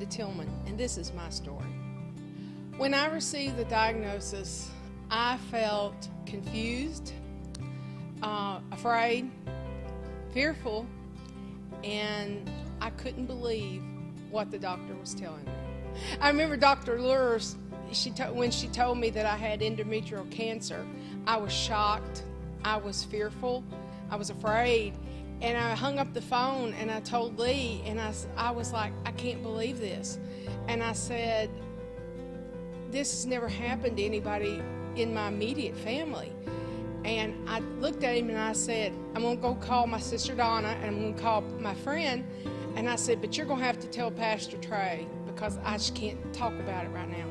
to Tillman, and this is my story. When I received the diagnosis, I felt confused, afraid, fearful, and I couldn't believe what the doctor was telling me. I remember Dr. Lures, when she told me that I had endometrial cancer, I was shocked, I was fearful, I was afraid, and I hung up the phone and I told Lee, and I was like, I can't believe this. And I said, this has never happened to anybody in my immediate family. And I looked at him and I said, I'm going to go call my sister Donna and I'm going to call my friend. And I said, but you're going to have to tell Pastor Trey because I just can't talk about it right now.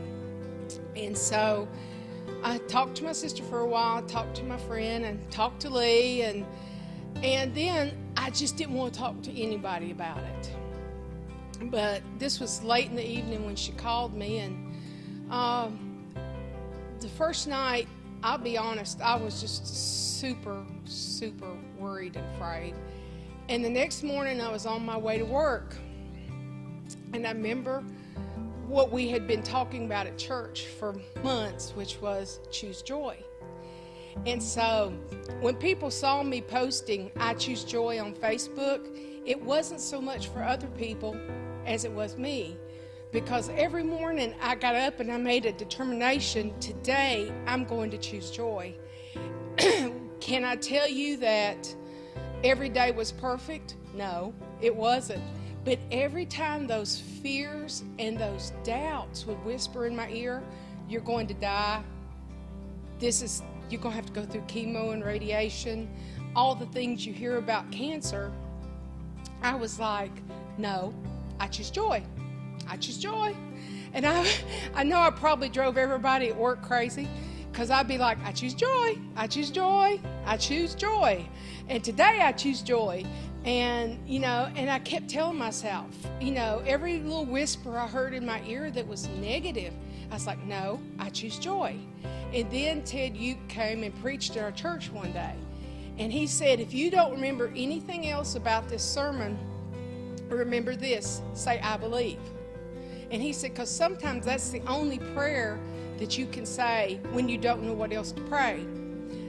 And so I talked to my sister for a while, talked to my friend and talked to Lee. And then I just didn't want to talk to anybody about it. But this was late in the evening when she called me. And the first night, I'll be honest, I was just super, super worried and afraid. And the next morning, I was on my way to work. And I remember what we had been talking about at church for months, which was choose joy. And so when people saw me posting, I choose joy on Facebook, it wasn't so much for other people as it was me. Because every morning I got up and I made a determination, today I'm going to choose joy. Can I tell you that every day was perfect? No, it wasn't. But every time those fears and those doubts would whisper in my ear, you're going to die. You're going to have to go through chemo and radiation, all the things you hear about cancer. I was like, no, I choose joy. I choose joy. And I know I probably drove everybody at work crazy because I'd be like, I choose joy. I choose joy. I choose joy. And today I choose joy. And, and I kept telling myself, every little whisper I heard in my ear that was negative, I was like, no, I choose joy. And then Ted Uke came and preached at our church one day. And he said, if you don't remember anything else about this sermon, remember this, say, I believe. And he said, because sometimes that's the only prayer that you can say when you don't know what else to pray.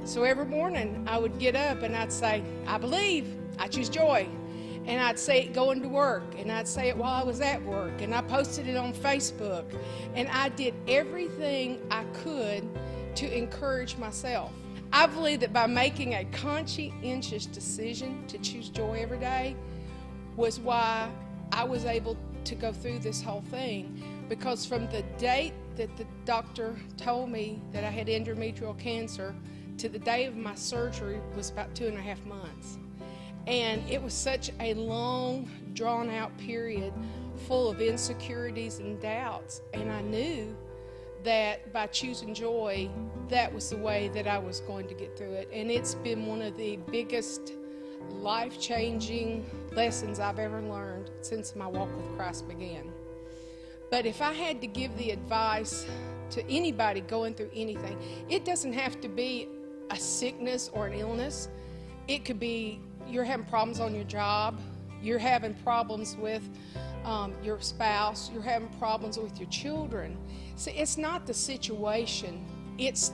So every morning I would get up and I'd say, I believe, I choose joy. And I'd say it going to work, and I'd say it while I was at work, and I posted it on Facebook. And I did everything I could to encourage myself. I believe that by making a conscientious decision to choose joy every day was why I was able to go through this whole thing, because from the date that the doctor told me that I had endometrial cancer to the day of my surgery was about 2.5 months. And it was such a long, drawn-out period full of insecurities and doubts. And I knew that by choosing joy, that was the way that I was going to get through it. And it's been one of the biggest life-changing lessons I've ever learned since my walk with Christ began. But if I had to give the advice to anybody going through anything, it doesn't have to be a sickness or an illness. It could be you're having problems on your job, you're having problems with your spouse, you're having problems with your children. See, it's not the situation, it's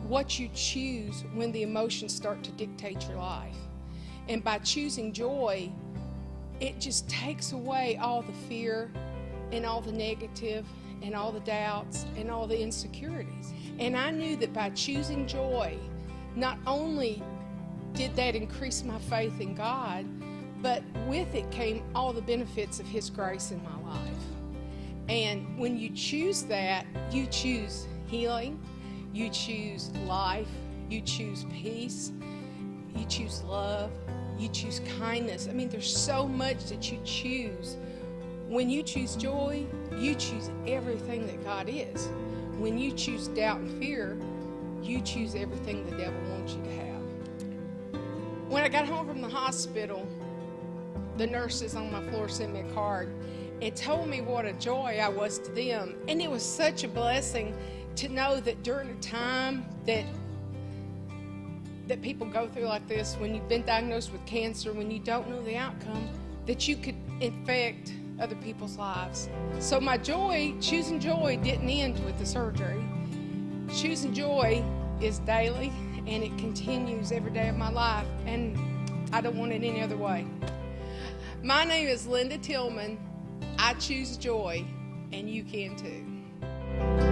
what you choose when the emotions start to dictate your life. And by choosing joy, it just takes away all the fear and all the negative and all the doubts and all the insecurities. And I knew that by choosing joy, not only did that increase my faith in God, but with it came all the benefits of His grace in my life. And when you choose that, you choose healing, you choose life, you choose peace, you choose love, you choose kindness. I mean, there's so much that you choose. When you choose joy, you choose everything that God is. When you choose doubt and fear, you choose everything the devil wants you to have. When I got home from the hospital, the nurses on my floor sent me a card and told me what a joy I was to them. And it was such a blessing to know that during a time that people go through like this, when you've been diagnosed with cancer, when you don't know the outcome, that you could, in fact, other people's lives. So my joy, choosing joy, didn't end with the surgery. Choosing joy is daily, and it continues every day of my life, and I don't want it any other way. My name is Linda Tillman. I choose joy, and you can too.